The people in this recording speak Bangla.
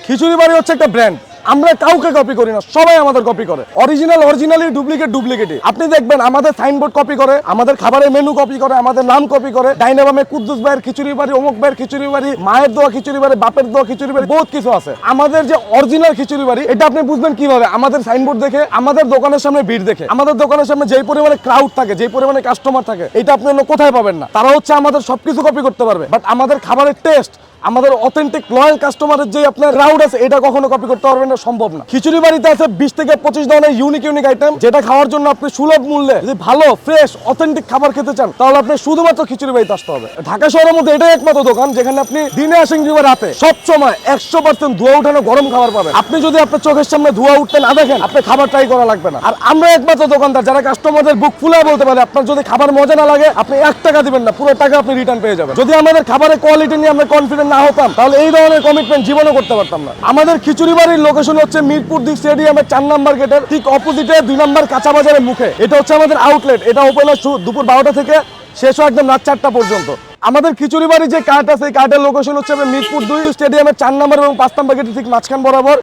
খিচুড়ি বাড়ি হচ্ছে একটা ব্র্যান্ড, আমরা কাউকে কপি করি না, সবাই আমাদের কপি করে। অরিজিনালি, ডুপ্লিকেটই। আপনি দেখবেন আমাদের সাইনবোর্ড কপি করে, আমাদের খাবারের মেনু কপি করে, আমাদের নাম কপি করে। ডাইনাবামে কুদ্দুস ভাইয়ের খিচুড়ি বাড়ি, অমুক ভাইয়ের খিচুড়ি বাড়ি, মায়ের দোয়া খিচুড়ি বাড়ি, বাপের দোয়া খিচুড়ি বাড়ি, বহুত কিছু আছে। আমাদের যে অরিজিনাল খিচুড়ি বাড়ি, এটা আপনি বুঝবেন কিভাবে? আমাদের সাইনবোর্ড দেখে, আমাদের দোকানের সামনে ভিড় দেখে। আমাদের দোকানের সামনে যেই পরিমাণে ক্রাউড থাকে, যেই পরিমাণে কাস্টমার থাকে, এটা আপনি অন্য কোথায় পাবেন না। তারা হচ্ছে আমাদের সবকিছু কপি করতে পারবে, বাট আমাদের খাবারের টেস্ট, আমাদের অথেন্টিক লয়াল কাস্টমারের যে আপনার ক্রাউড আছে, এটা কখনো কপি করতে পারবেন না, সম্ভব না। খিচুড়ি বাড়িতে আছে 20 থেকে 25 ধরনের ইউনিক আইটেম, যেটা খাওয়ার জন্য আপনি সুলভ মূল্যে যদি ভালো ফ্রেশ অথেন্টিক খাবার খেতে চান, তাহলে আপনি শুধুমাত্র খিচুড়ি বাড়িতে আসতে হবে। ঢাকা শহরের মধ্যে এটাই একমাত্র দোকান যেখানে আপনি দিনে আসেন কিংবা রাতে সব সময় 100% ধোয়া উঠানো গরম খাবার পাবেন। আপনি যদি আপনার চোখের সামনে ধোয়া উঠতে না দেখেন, আপনি খাবার ট্রাই করা লাগবে না। আর আমরা একমাত্র দোকানদার যারা কাস্টমারদের বুক ফুলায় বলতে পারে, আপনার যদি খাবার মজা না লাগে, আপনি 1 টাকা দিবেন না, পুরো টাকা আপনি রিটার্ন পেয়ে যাবেন। যদি আমাদের খাবারের কোয়ালিটি নিয়ে আমরা কনফিডেন্ট না হতাম, তাহলে এই ধরনের কমিটমেন্ট জীবনে করতে পারতাম না। আমাদের খিচুড়ি বাড়ির লোকেশন হচ্ছে মিরপুর দি স্টেডিয়ামের 4 নম্বর গেটের ঠিক অপোজিটে 2 নম্বর কাঁচা বাজারের মুখে। এটা হচ্ছে আমাদের আউটলেট। এটা ওপেন হয় দুপুর 12টা থেকে, শেষ হয় একদম রাত 4টা পর্যন্ত। আমাদের খিচুড়ি বাড়ির যে কার্ড আছে, এই কার্ডের লোকেশন হচ্ছে মিরপুর 2 স্টেডিয়ামের 4 নম্বর এবং 5 নম্বর গেটের ঠিক মাঝখান বরাবর।